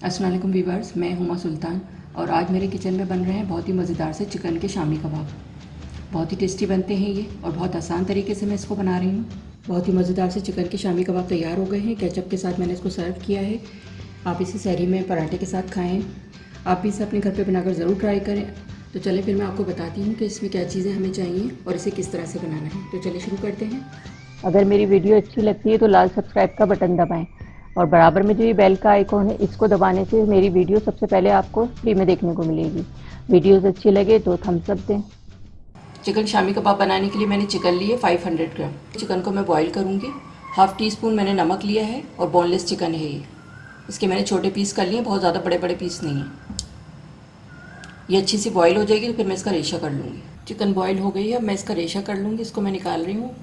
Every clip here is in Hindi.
अस्सलाम वालेकुम वीवर्स, मैं हुमा सुल्तान और आज मेरे किचन में बन रहे हैं बहुत ही मज़ेदार से चिकन के शामी कबाब। बहुत ही टेस्टी बनते हैं ये और बहुत आसान तरीके से मैं इसको बना रही हूँ। बहुत ही मज़ेदार से चिकन के शामी कबाब तैयार हो गए हैं। केचप के साथ मैंने इसको सर्व किया है। आप इसे सहरी में पराठे के साथ खाएँ। आप भी इसे अपने घर पर बनाकर ज़रूर ट्राई करें। तो चलें फिर मैं आपको बताती हूँ कि इसमें क्या चीज़ें हमें चाहिए और इसे किस तरह से बनाना है। तो चलिए शुरू करते हैं। अगर मेरी वीडियो अच्छी लगती है तो लाल सब्सक्राइब का बटन दबाएं और बराबर में जो ये बेल का आइकॉन है इसको दबाने से मेरी वीडियो सबसे पहले आपको फ्री में देखने को मिलेगी। वीडियोस अच्छी लगे तो थम्स अप दें। चिकन शामी कबाब बनाने के लिए मैंने चिकन लिए 500 ग्राम। चिकन को मैं बॉईल करूँगी। हाफ़ टी स्पून मैंने नमक लिया है और बोनलेस चिकन है ये। इसके मैंने छोटे पीस कर लिए, बहुत ज़्यादा बड़े बड़े पीस नहीं हैं। ये अच्छी सी बॉईल हो जाएगी तो फिर मैं इसका रेशा कर लूँगी। चिकन बॉईल हो गई है, अब मैं इसका रेशा कर लूँगी। इसको मैं निकाल रही हूँ।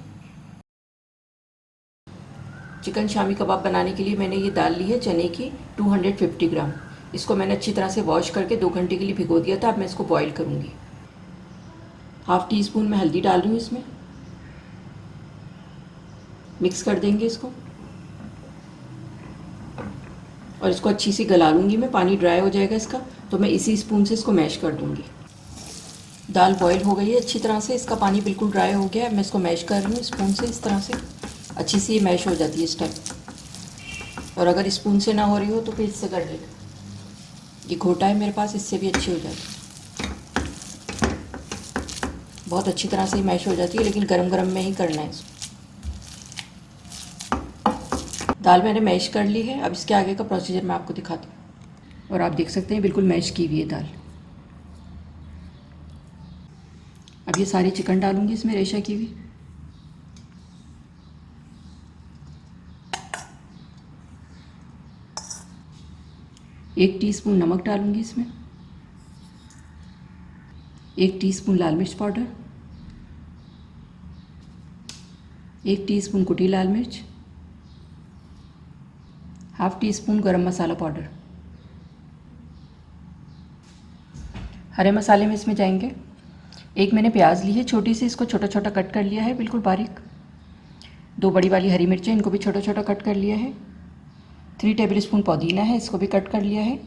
चिकन शामी कबाब बनाने के लिए मैंने ये दाल ली है चने की 250 ग्राम। इसको मैंने अच्छी तरह से वॉश करके 2 घंटे के लिए भिगो दिया था। अब मैं इसको बॉईल करूँगी। हाफ़ टी स्पून मैं हल्दी डाल रही हूँ इसमें। मिक्स कर देंगे इसको और इसको अच्छी सी गला लूँगी मैं। पानी ड्राई हो जाएगा इसका तो मैं इसी स्पून से इसको मैश कर दूँगी। दाल बॉईल हो गई है अच्छी तरह से, इसका पानी बिल्कुल ड्राई हो गया है। मैं इसको मैश कर रही हूँ स्पून से। इस तरह से अच्छी सी ये मैश हो जाती है इस टाइप। और अगर स्पून से ना हो रही हो तो फिर इससे कर लेगा। ये घोटा है मेरे पास, इससे भी अच्छी हो जाती है। बहुत अच्छी तरह से ही मैश हो जाती है, लेकिन गरम गरम में ही करना है इसको। दाल मैंने मैश कर ली है। अब इसके आगे का प्रोसीजर मैं आपको दिखाती हूँ। और आप देख सकते हैं बिल्कुल मैश की हुई है दाल। अब ये सारी चिकन डालूंगी इसमें रेशा की हुई। एक टीस्पून नमक डालूंगी इसमें। 1 टीस्पून लाल मिर्च पाउडर। 1 टीस्पून कुटी लाल मिर्च। हाफ़ टी स्पून गरम मसाला पाउडर। हरे मसाले में इसमें जाएंगे। एक मैंने प्याज ली है छोटी सी, इसको छोटा छोटा कट कर लिया है बिल्कुल बारीक। 2 बड़ी वाली हरी मिर्चें, इनको भी छोटा छोटा कट कर लिया है। 3 टेबलस्पून पुदीना है, इसको भी कट कर लिया है।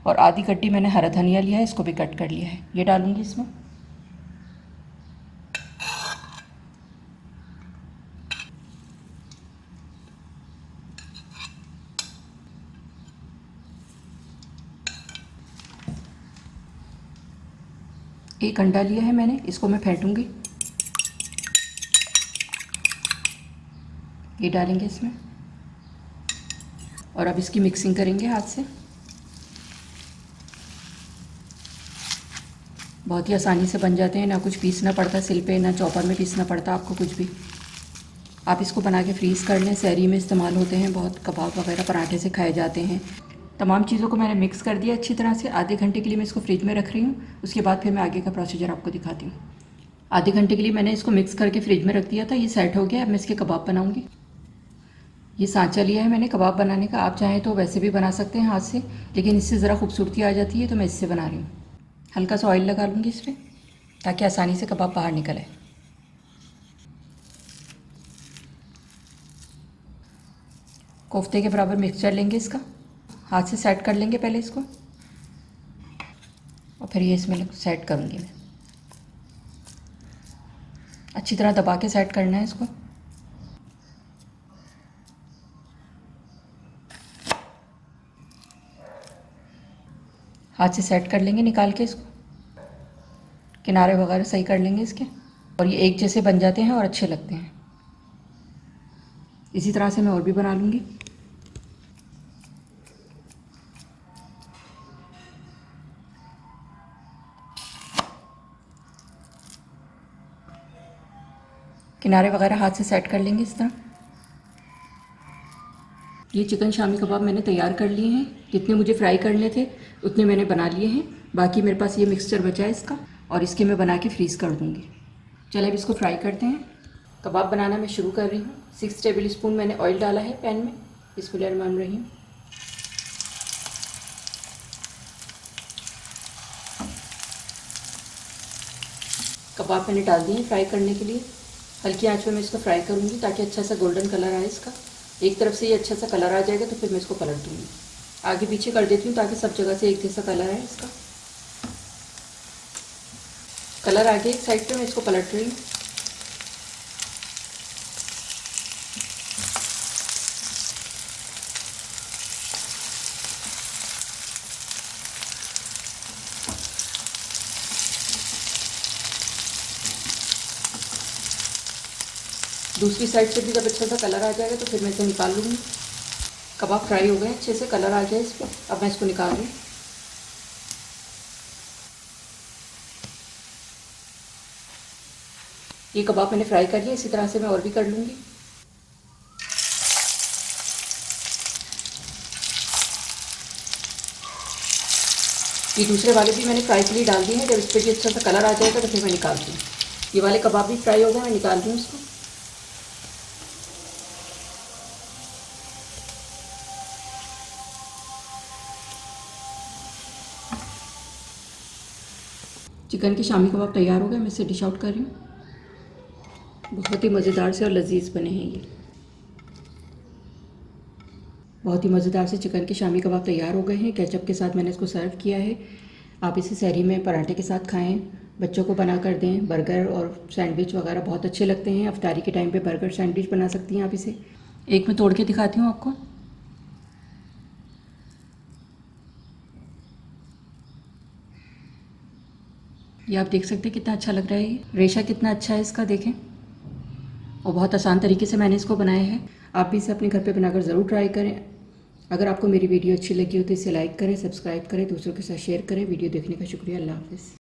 और आधी कट्टी मैंने हरा धनिया लिया है, इसको भी कट कर लिया है। ये डालूंगी इसमें। एक अंडा लिया है मैंने, इसको मैं फेंटूंगी। ये डालेंगे इसमें और अब इसकी मिक्सिंग करेंगे हाथ से। बहुत ही आसानी से बन जाते हैं, ना कुछ पीसना पड़ता सिल पे, ना चॉपर में पीसना पड़ता आपको कुछ भी। आप इसको बना के फ्रीज़ कर लें, सहरी में इस्तेमाल होते हैं, बहुत कबाब वगैरह पराठे से खाए जाते हैं। तमाम चीज़ों को मैंने मिक्स कर दिया अच्छी तरह से। आधे घंटे के लिए मैं इसको फ्रिज में रख रही हूँ। उसके बाद फिर मैं आगे का प्रोसीजर आपको दिखाती हूँ। आधे घंटे के लिए मैंने इसको मिक्स करके फ्रिज में रख दिया था। ये सेट हो गया। अब मैं इसके कबाब बनाऊँगी। ये सांचा लिया है मैंने कबाब बनाने का। आप चाहें तो वैसे भी बना सकते हैं हाथ से, लेकिन इससे ज़रा खूबसूरती आ जाती है तो मैं इससे बना रही हूँ। हल्का सा ऑयल लगा लूँगी इस पर ताकि आसानी से कबाब बाहर निकल आए। कोफ्ते के बराबर मिक्सचर लेंगे इसका, हाथ से सेट कर लेंगे पहले इसको और फिर ये इसमें सेट करूँगी मैं। अच्छी तरह दबा के सेट करना है इसको। हाथ से सेट कर लेंगे निकाल के इसको, किनारे वगैरह सही कर लेंगे इसके, और ये एक जैसे बन जाते हैं और अच्छे लगते हैं। इसी तरह से मैं और भी बना लूँगी। किनारे वगैरह हाथ से सेट कर लेंगे इस तरह। ये चिकन शामी कबाब मैंने तैयार कर लिए हैं। जितने मुझे फ्राई करने थे उतने मैंने बना लिए हैं। बाकी मेरे पास ये मिक्सचर बचा है इसका, और इसके मैं बना के फ्रीज़ कर दूँगी। चलिए अब इसको फ्राई करते हैं। कबाब बनाना मैं शुरू कर रही हूँ। 6 टेबलस्पून मैंने ऑयल डाला है पैन में। इसको लेयर मान रही हूँ। कबाब मैंने डाल दिए फ्राई करने के लिए। हल्की आंच में मैं इसको फ्राई करूँगी ताकि अच्छा सा गोल्डन कलर आए इसका। एक तरफ से ये अच्छा सा कलर आ जाएगा तो फिर मैं इसको पलट दूँगी। आगे पीछे कर देती हूँ ताकि सब जगह से एक जैसा कलर है इसका। कलर आ गया एक साइड पे, मैं इसको पलट रही हूँ। दूसरी साइड से भी जब अच्छा सा कलर आ जाएगा तो फिर मैं इसे निकाल लूँगी। कबाब फ्राई हो गए अच्छे से, कलर आ गया इस पर। अब मैं इसको निकाल रही हूँ। ये कबाब मैंने फ्राई कर लिया, इसी तरह से मैं और भी कर लूँगी। ये दूसरे वाले भी मैंने फ्राई के लिए डाल दिए हैं। जब इस पर भी अच्छा सा कलर आ जाएगा तो फिर मैं निकालती हूँ। ये वाले कबाब भी फ्राई हो गए, मैं निकाल रही हूँ इसको। चिकन के शामी कबाब तैयार हो गए, मैं इसे डिश आउट कर रही हूँ। बहुत ही मज़ेदार से और लजीज बने हैं ये। बहुत ही मज़ेदार से चिकन के शामी कबाब तैयार हो गए हैं। केचप के साथ मैंने इसको सर्व किया है। आप इसे सहरी में पराठे के साथ खाएं, बच्चों को बना कर दें। बर्गर और सैंडविच वगैरह बहुत अच्छे लगते हैं। अफ्तारी के टाइम पे बर्गर सैंडविच बना सकती हैं आप इसे। एक मैं तोड़ के दिखाती हूँ आपको। ये आप देख सकते हैं कितना अच्छा लग रहा है। ये रेशा कितना अच्छा है इसका, देखें। और बहुत आसान तरीके से मैंने इसको बनाया है। आप भी इसे अपने घर पे बनाकर ज़रूर ट्राई करें। अगर आपको मेरी वीडियो अच्छी लगी हो तो इसे लाइक करें, सब्सक्राइब करें, दूसरों के साथ शेयर करें। वीडियो देखने का शुक्रिया। अल्लाह हाफ़िज़।